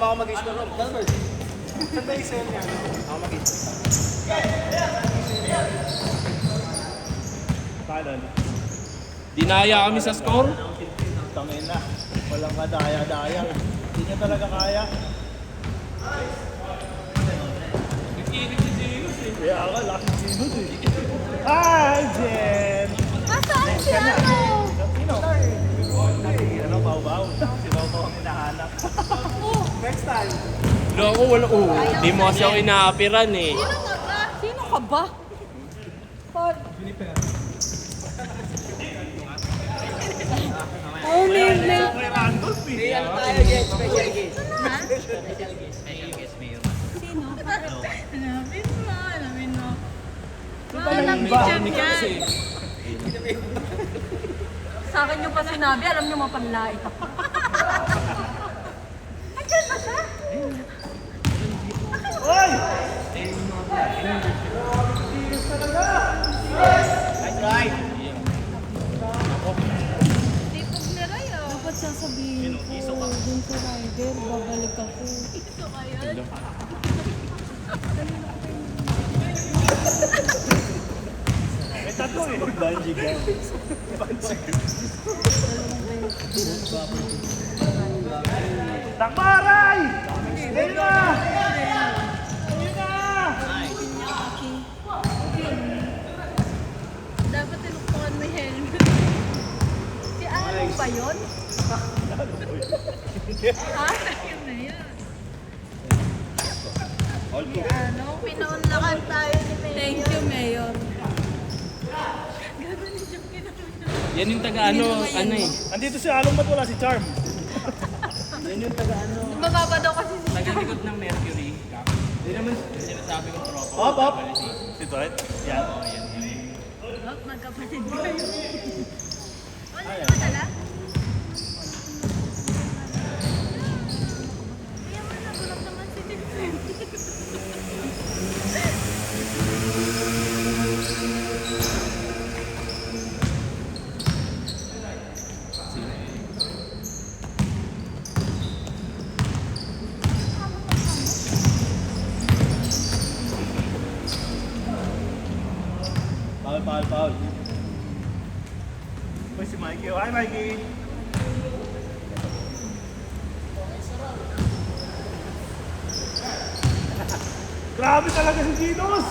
ako mag-score room. Saan ba yung sale niya? Ako mag-score. Talon. Dinaya kami sa score. Tangin na. Walang kadaya-daya. Hindi niya talaga kaya. Kaya ako, laki sinus eh. Hi, Jen! Nasaan si ano? Sino? Ano, Pau-Pau? Si Pau-Pau ang hinahanap. Next time. Loko, wala. Di mo kasi ako inaapiran eh. Sino ka ba? Sino ka ba? Paul. Oh, may. Kay Randolph eh. Tayo guys, special guest. Ha? Special guest mayor. Sino? Alamin mo. ba Walang yung iba? picture yan. Sa akin yung pa sinabi, alam niyo mapanlait ako. Andiyan ba siya? Oy! Nice ride. Tipog ni Ray, oh. Dapat sasabihin ko, dun sa rider, babalik ako. Ito kayo? May tatlo eh. Bungee gang. Takbaray! Ayun na! Ayun na! Dapat tinuktukan mo yung helmet. Si Ano ba yun? Ha? Yun na yun. Si Ano? Pinaunlakan tayo ni Mayor. Thank you, Mayor. Gano'n yung joke Yan yung taga ano eh. Andito si Along, ba't wala si Charm? Mababa daw kasi si Taga-likod ng Mercury. Hindi naman sinasabi kong tropa. Hop, hop! Si Dwight? Yan. Oh, magkapatid kayo. Wala naman dala? Kaya mo nagulat naman si Vincent. Paul. Uy, si Mikey. Hi, Mikey! Grabe talaga si Ginos!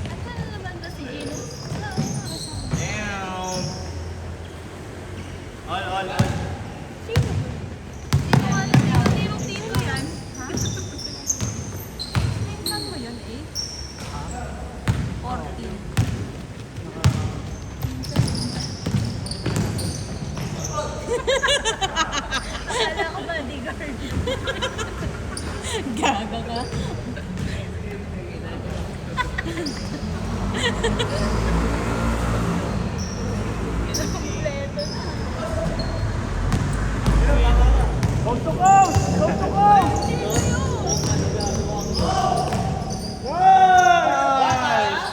Asan na naman ba si Gino? Damn! All. Sino? Sino ka na? Sinong tito yan? Ha? Tingnan mo yun eh. 14. Akala ko bodyguard. Gaga ka. Kompleto na. Coast to coast! Coast to coast! Sino yun? Nice!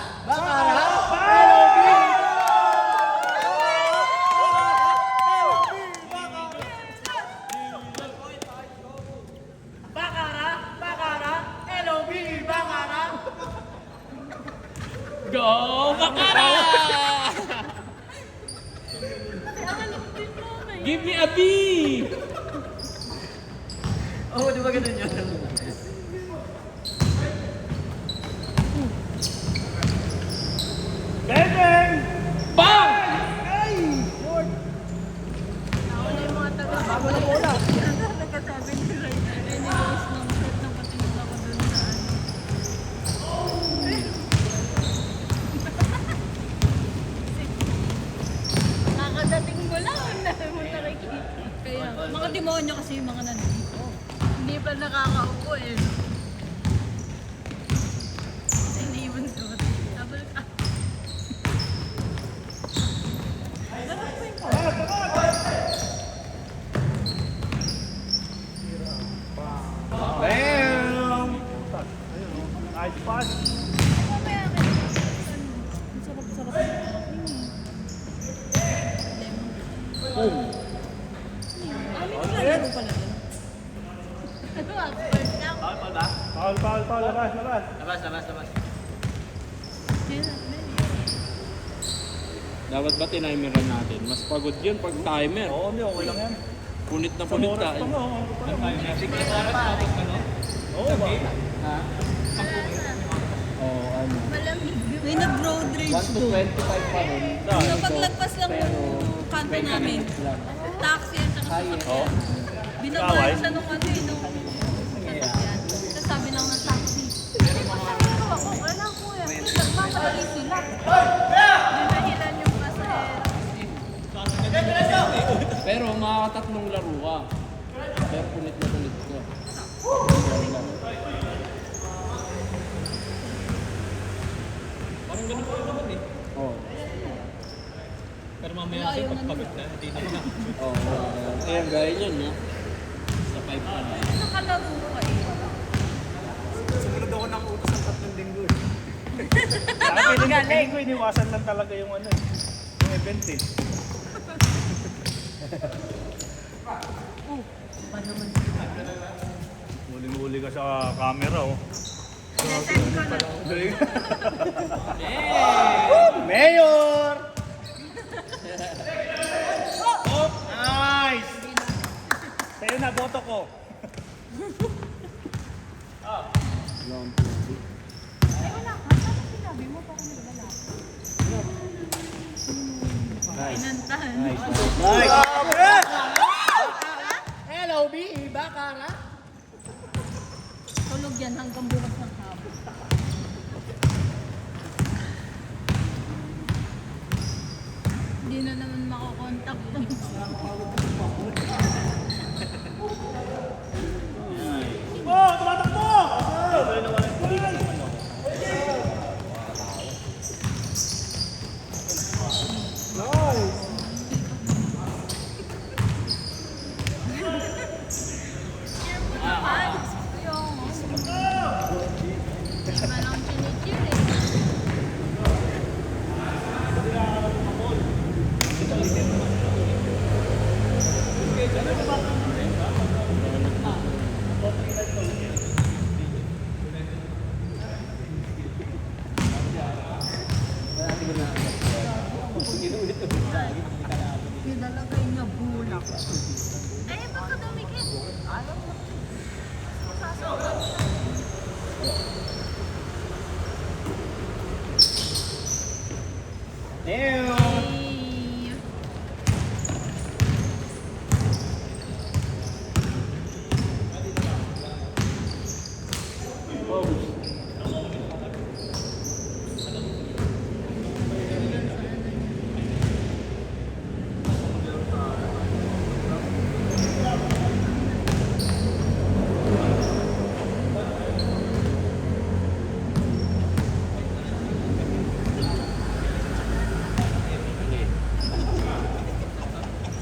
Go! Bakara! Give me a B! Oh, di ba ganun yun? Bebeng! Bang! Ay! Nauna yung mga taga. Bago na bola. Nagkasabi ni Ray. Anyways, nung set na patingin ako dun sa ano. Nakakadating mo lang. Ang dami mo nakikita. Kaya, mga demonyo kasi yung mga nandito. Hindi pa nakakaupo eh. Hindi ibon suot. Habol ka. Bam! Nice pass. Mamaya ka. Ang sarap-sarap. Boom! Amin ka na. First lang. Foul ba? Foul, labas. Labas. Dapat ba tinimeran natin? Mas pagod yun pag timer. Oo, hindi, okay lang yan. Punit na Sa punit oras tayo. pa nga, Sige, oras tapos ano? Oo ba? Ha? Oo, ano. Malamig. May nag-road rage 1 to doon. 25 pa rin. So, paglagpas lang yung kanto 20 namin. minutes lang. Taxi yan, tsaka sasakyan. Binabaan Kaway? siya nung ano eh, nung sasakyan. Tapos sabi lang ng taxi, "Hindi, pasahero ako." Wala kuya, magmamadali sila. Dinahilan yung pasahero. Pero makakatatlong laro ka. Pero punit na punit ko. Parang ganun po naman eh. Oo. Pero mamaya kasi pagpagod na, hindi na na. Oo. Ayan, gaya niyan, no? Sa 5 pa na. Nakalaro ka eh. Sumunod ako ng utos ng 3 linggo eh. Feeling ko iniwasan lang talaga yung ano eh. Yung event eh. Ba naman Huling-huli ka sa camera oh. Send ka na. Mayor! Oh, nice! Sa'yo na, boto ko. Long play. Ay, wala ka. Saan sinabi mo? Parang nagwala. Pinantahan. Nice! Hello, B! Bakara! Tulog yan hanggang bukas ng hapon. Hindi na naman makakontakt to. Oh, tumatakbo! Nilalagay niya bulak. Eh, baka dumikit. Ayaw mo. Sasawa. Ay.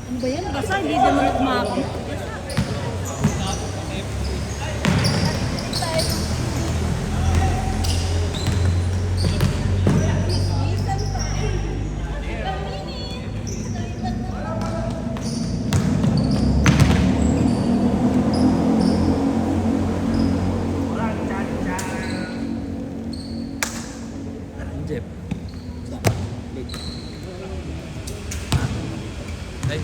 Ano ba yan? Basa, hindi naman nagmapang. Jeff. Ay,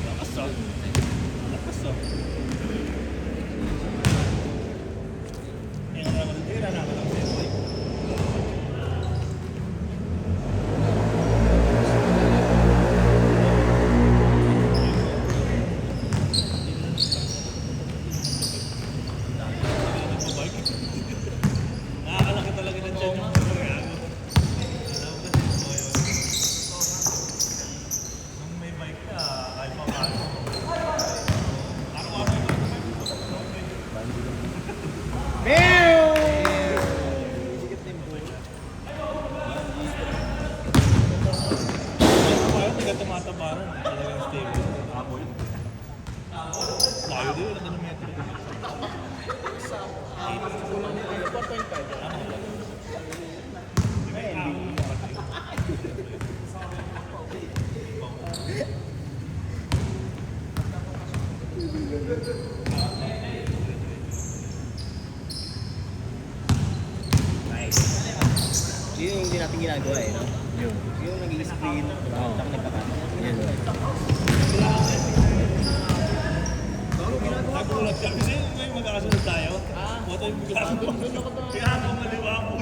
Nakakalaki talaga ng tiyan yung Koreano. Nung may bike ka, kahit pa paano. Parang taga tumatabaran. Talagang stable. Apple. Layo din, ano ng metro. hindi natin ginagawa eh, no? Yun. Yung nag-i-screen, Oo. tsaka nagkakat. Yan. Nagulat kami sa'yo, may magkakasunod tayo. Moto yung bigla mo. Kaya ako maliwa po.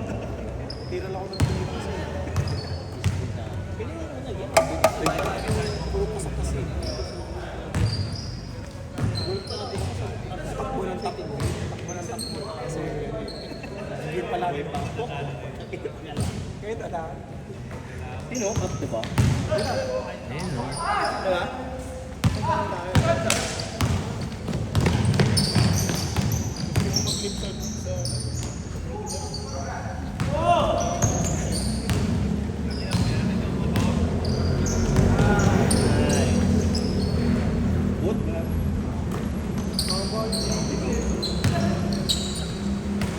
Tira lang ako ng pili kasi. Pili mo na yan. Puro pasak kasi. Takbo ng takbo. Takbo ng takbo. Kasi hindi palagi pa. Kahit ala. Sino? Up, diba? Ayun, no? Diba?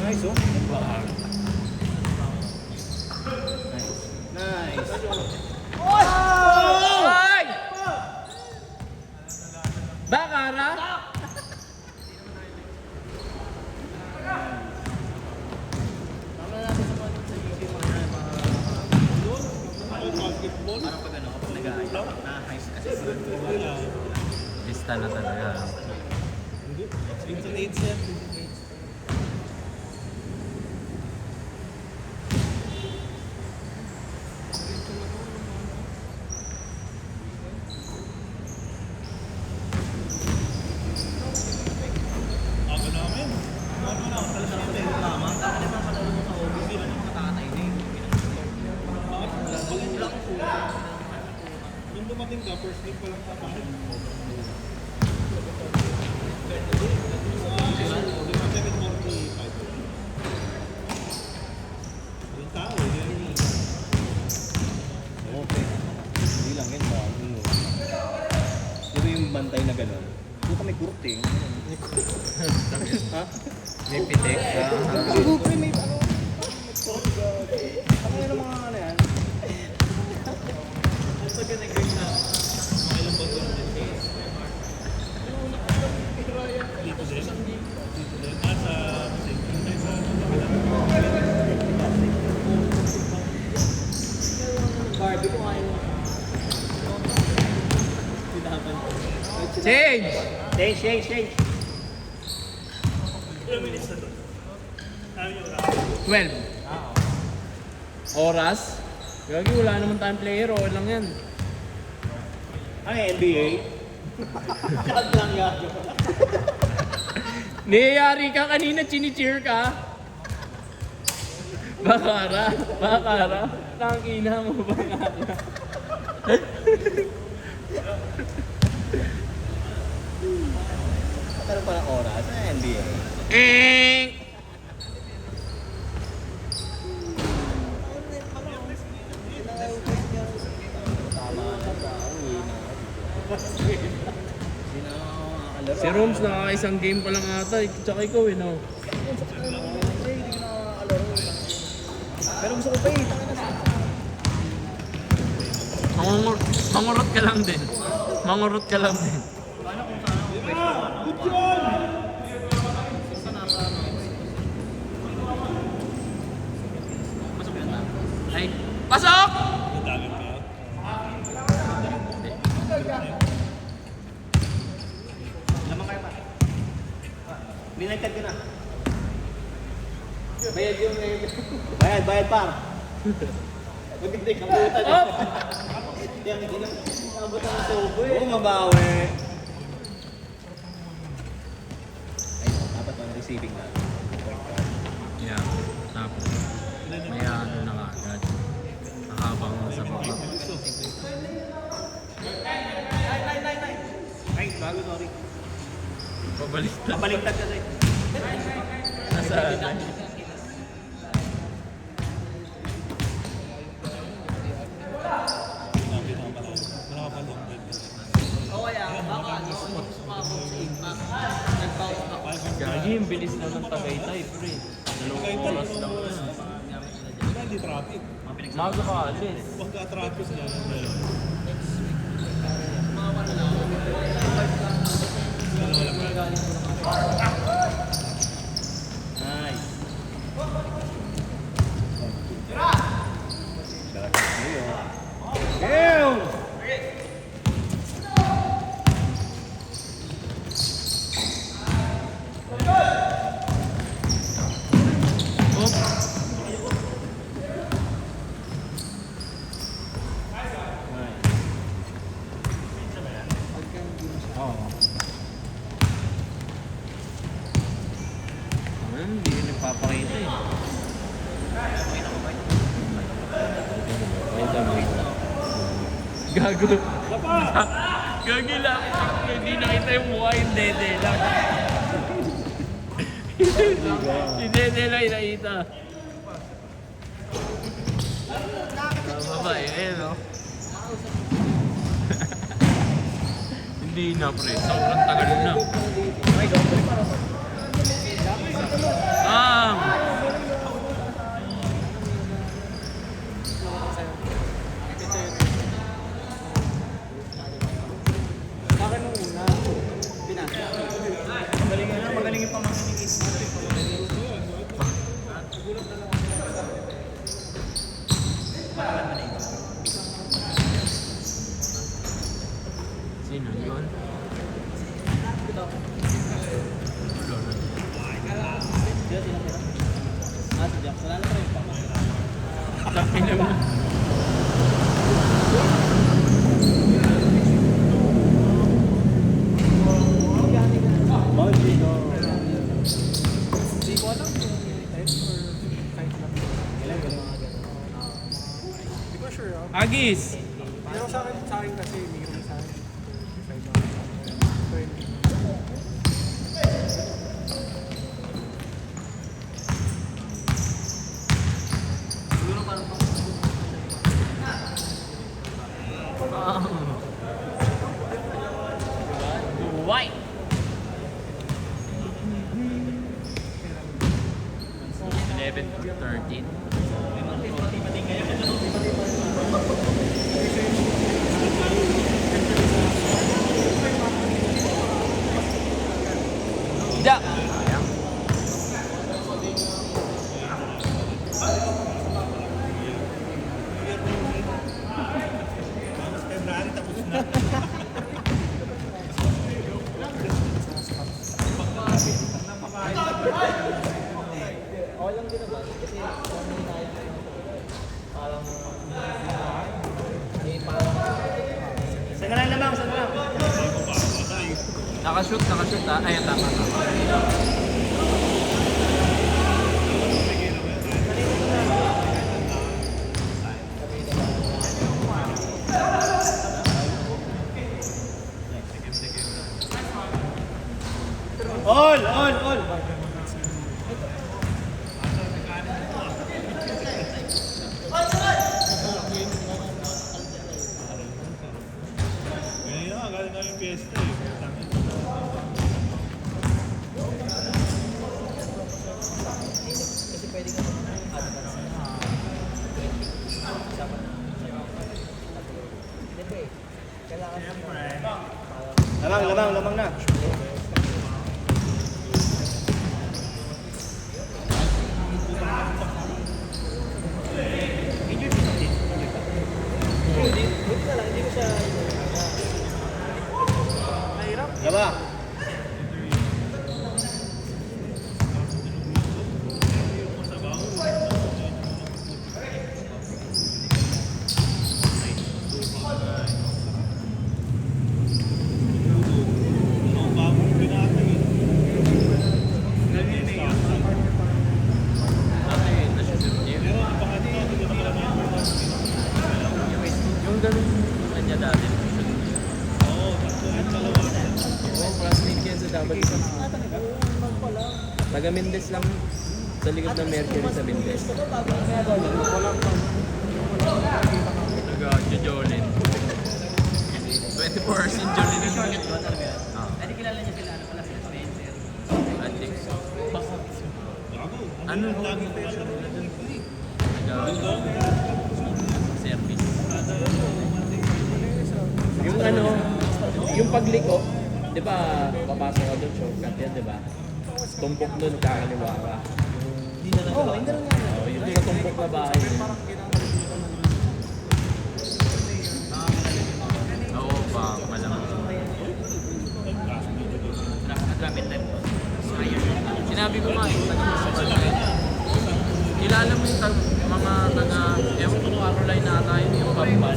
Nice, oh. Nice. Ay! Bakara? Parang pag ano, kapag nag-aayos, na-highs kasi. Lista na talaga. Vincent Aids yan. Ako namin. Ako na, talas natin. Tama, taka naman panalo mo sa hobby. Sila naman nakakatay na eh. Nung dumating ka, first week pa lang tapahin. Yung tao, yun. Okay. Hindi lang yun, ba? Di ba yung bantay na gano'n? Doon kami kurot eh. Ha? May pitik. Gupre may ano? Ano yun ang mga ano yan? Dito din. Dito din. Sa Barbie ko kayo. Change! Change. 12. Oras? Gagi, wala naman tayong player. Okay lang yan. Ano yung NBA? Shot lang yan. Niyayari ka kanina, chini-cheer ka. Bakara. Tangina mo, bakara. Pero parang oras na NBA. Tama na ba? Uwi na. Hindi na ako makakalaro. Si Roms nakakaisang game pa lang ata. Tsaka ikaw eh, no? Hindi ko na makakalaro. Pero gusto ko pa eh. Mangurot ka lang din. Mangurot ka lang din. Paano kung saan ako pwede ko Masok yun na. Ay, pasok! dagat kayo. Lamang kayo pa. Binagtad ka na. Bayad yung bayad pa. Maganda yung kabutan. Yung inabot ang sobo eh. Oo, mabawi. Ay, dapat ang receiving na. Yeah, tapos may ano na agad. Nakabang sa baba. Ay, bago, sorry. Pabaliktad. Pabaliktad ka rin. Nasaan? Nabi na pala. Nakapalong din. Gagi, yung bilis na ng Tagaytay, pre. Dalawang oras lang. Diba hindi traffic? Maga ka alis. Pagka traffic niya. Nice. Oo. Hindi ko nagpapakita eh. Gago. Gagi lang. Hindi nakita yung mukha yung dede lang. Yung dede lang yung nakita. Tama ba eh, no? Hindi na pre, sobrang tagal na. Magaling yung pamangkin ni Kiss. Sino yun? Si Jackson, wala na rin yung pamangkin. Sabi na mo. Agis! Pero sa akin kasi, mayroon sa akin. White! 11-13. Tidak. February tapos na. Saan na lang lamang, saan na lang? Nakashoot ha. Ayan, tama. All! Ngayon nga, galing namin piyesta eh. Lamang na. Gaba. Ang bagong pinatay eh. Pero ang pangat ito, hindi naman lang yan. Yung ganun kanya dati. Oo, tatlo yung dalawa. Oo, classmate yan sa dapat. Taga Mendes lang. Sa likod ng Mercury sa Mendes. Taga Jolene. 24 hours in Jolene. Hindi kilala niya sila, ano pala sila, Spencer. I think so. Gago. Ano? Ang lagi pa siya nila dun. Taga service. Yung ano, yung pagliko, di ba, papasok ka doon, shortcut yan, di ba? Tumpok doon, kakaliwa ka. Oo, yung sa tumpok na bahay. Oo ba, malamang. Sinabi ko nga, kilala mo yung mga taga, ewan ko Caroline na tayo, yung pababa.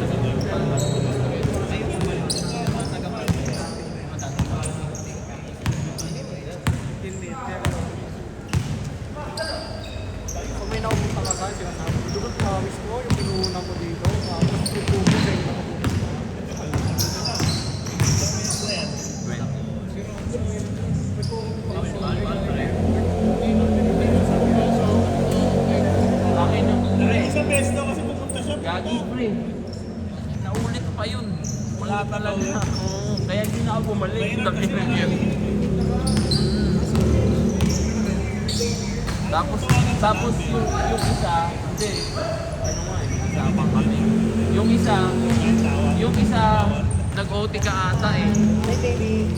Oo, kaya hindi na ako bumalik. Dami na yan. Tapos yung isa, hindi. Ano nga eh, kasama kami. Yung isa, nag-OT ka ata eh. Hey, baby.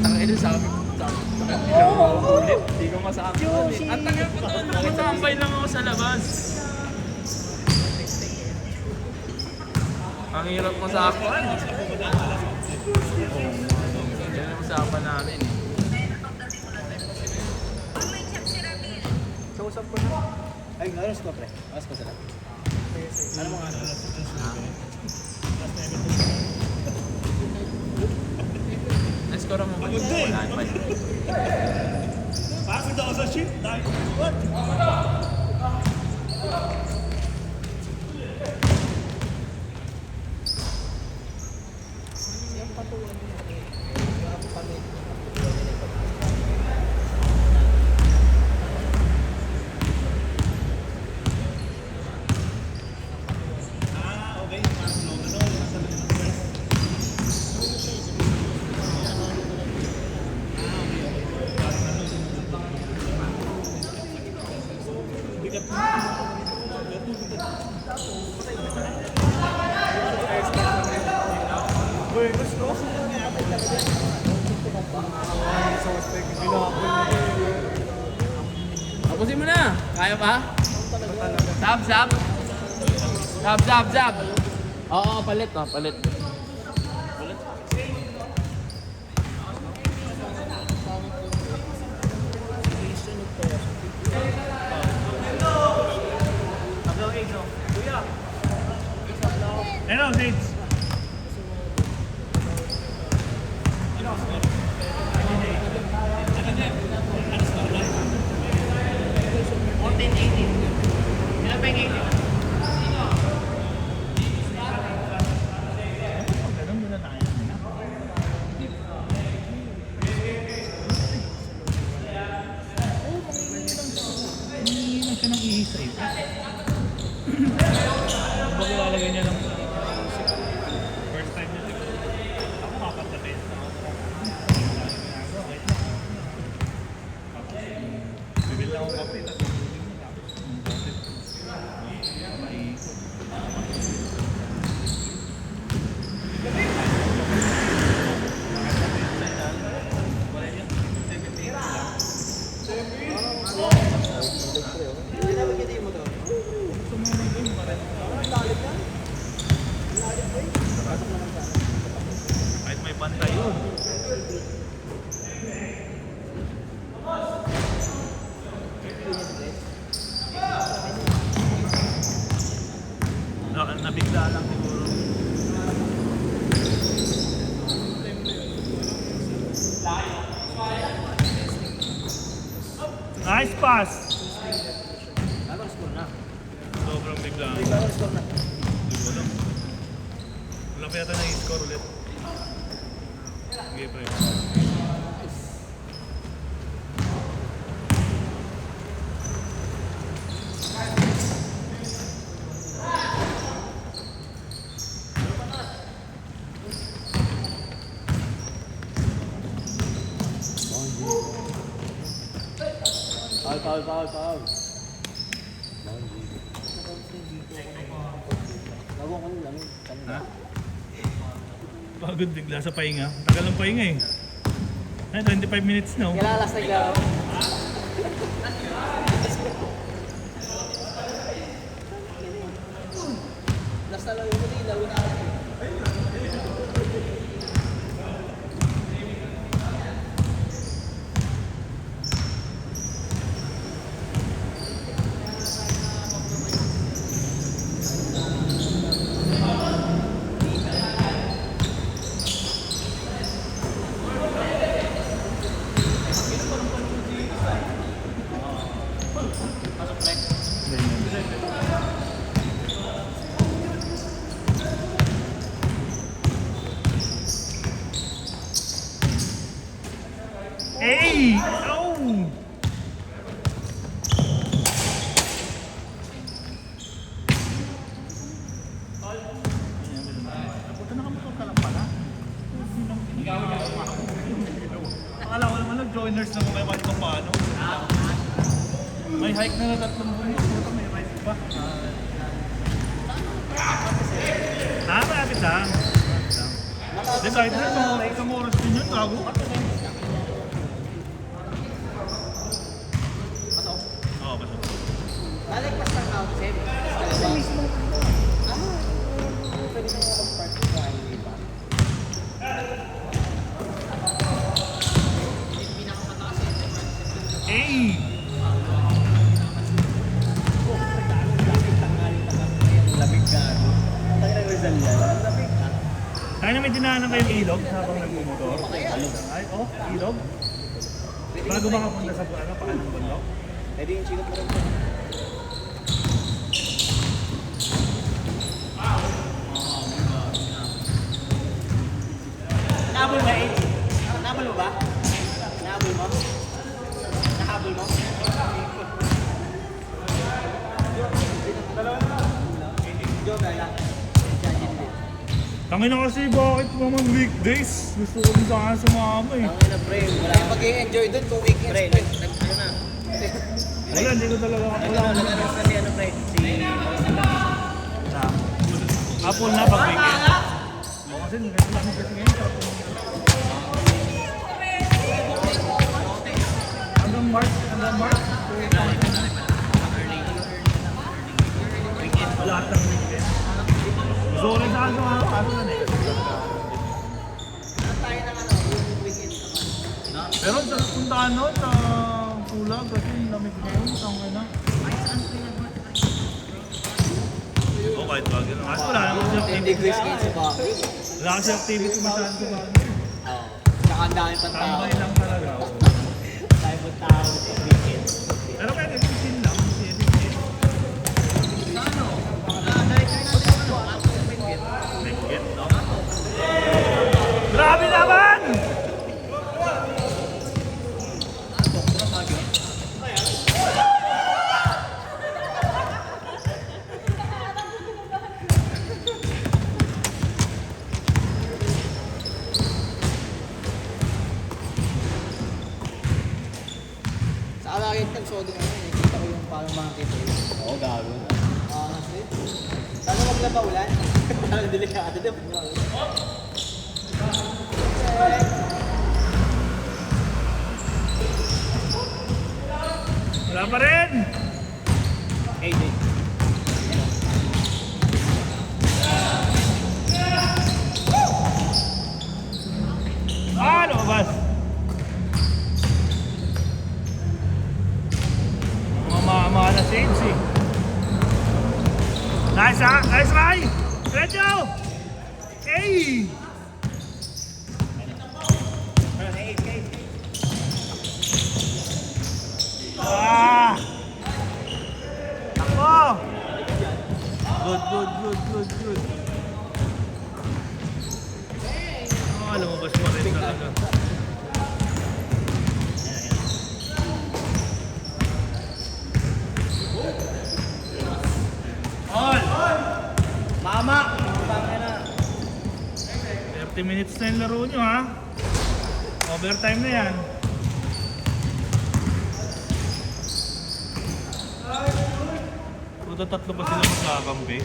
Ang ino sabi ko, hindi na ako ulit. Hindi ko masabi nun eh. Ang tagal ko doon, nakitambay lang ako sa labas. Ang hirap mo sa ako. Yan ang usapan namin eh. Kausap ko na. Ay, ngayon ko pre. Alas ko sila. Ano mo nga? Na-score mo ba? Wala pa yun. Bakit ako sa shit? Dahil what? Tapusin mo na! Kaya pa? Zap! Oo, palit. Ano, Zades? Bakit lalagay niya lang sa first time niya siguro. Ako makapatid. Bibili lang ako kape. Kahit may pantay yun. Nabigla lang siguro. Nice pass! Ano score na? Sobrang bigla. Ano score na? Wala pa yata na-score ulit. Sige pre. Foul. Gawin ko lang. Ha? Pagod bigla sa pahinga. Tagal ng pahinga eh. Ay, 25 minutes na. Kailangan last naglaro. Last na lang yung huli, laro na ako. Hey! Oh! Punta nakamotor ka lang pala. nurse naman kayo kahit paano. May hike na na 3 buwan. May hike pa. Malapit lang. Hindi, kahit na isang oras din yun, gago. Oo, pasok. Balik pa sa house, eh. Pwede na yung part ko ay iba. Hey! Lamig ka, ano? Tayo ng Rizal yan. Lamig ka. Kaya na may dinaanan kayong ilog habang nagmumotor. Ay, oh, ilog. Bago makapunta sa pakalang bundok. Pwede yung chikot mo rin. Nahabol ba, eh? Nahabol mo ba? Nahabol mo? Nahabol mo? Joe, dala. Tangin na kasi bakit naman weekdays? Gusto ko din sana sumama eh. Ang ina, pre. Wala kang mag-i-enjoy dun kung weekends, pre. Ano na? Wala, hindi ko talaga wala. Nag-aros kasi ano, pre. Apple na pag weekend. Oo, kasi ganito namin kasi ngayon. Hanggang March. Lahat ng weekend. Gusto ko rin sa ano na eh. Pero sa puntaan nun, sa Kulag, kasi lamig ngayon, tangay na. Oo, kahit bagay na. Kahit wala naman siya 10 degrees kayo sa bahay. Wala kasi activity masyadong sa bagay. Oo. Tsaka ang dami pang tao. Tambay lang talaga. Oo. Tayo pang tao sa weekend. Pero kahit efficient lang, kasi efficient. Weekend, no? Grabe naman! Sa alakit ng sodo ngayon, nakikita ko yung parang mga kito. Oo, gago. Kasi, sana wag na ba ulan? Parang delikado din. Wala pa rin! Hey, Jay. Lumabas! Mga na shades eh. Nice ha! Nice Rai! Diretso! Hey! Ah! Ako! Good. Lumabas pa rin talaga. All! Mama! Bangay na. 30 minutes na yung laro nyo ha. Overtime na yan. Puto tatlo pa sila magkakampi.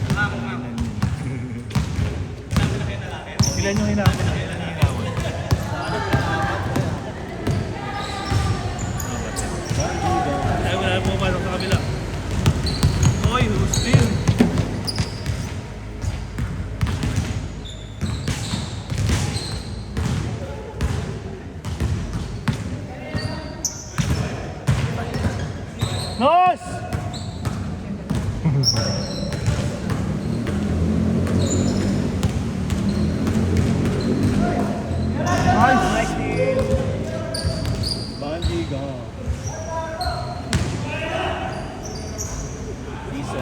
Sila nyo hinahamon na sila hinahamon. Ay, wala na pumapasok sa kabila. Oy, Hustin! Nice! Nice! Bandiga. Lisa.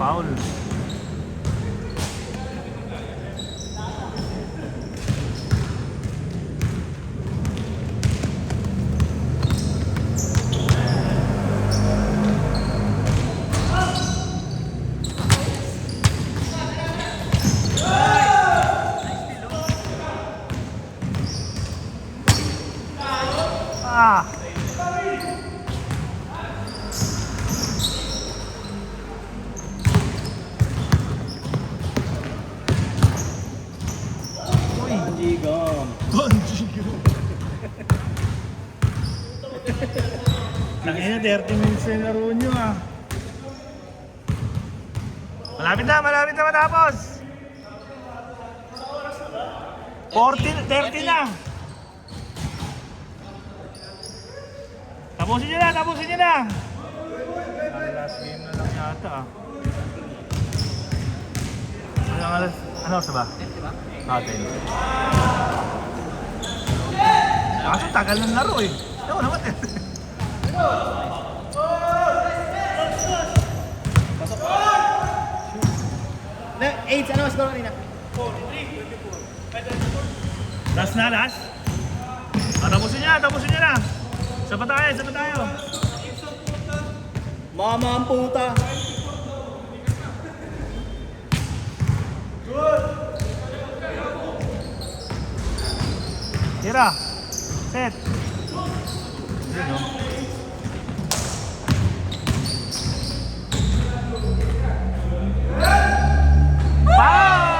Foul. Ah! Jigam. Tangina, 30 minutes na yung laro nyo ah. Malapit na matapos. 30 na. Tapusin nyo na. Last game na lang yata ah. Ano sa ba? Atin. Kaso tagal ng laro eh. Ewan naman eh. AIDS, ano mas kanina? Last na. Tapusin nyo na. Sapa tayo. Mama ang puta. Tira. Set. Yun o. Foul!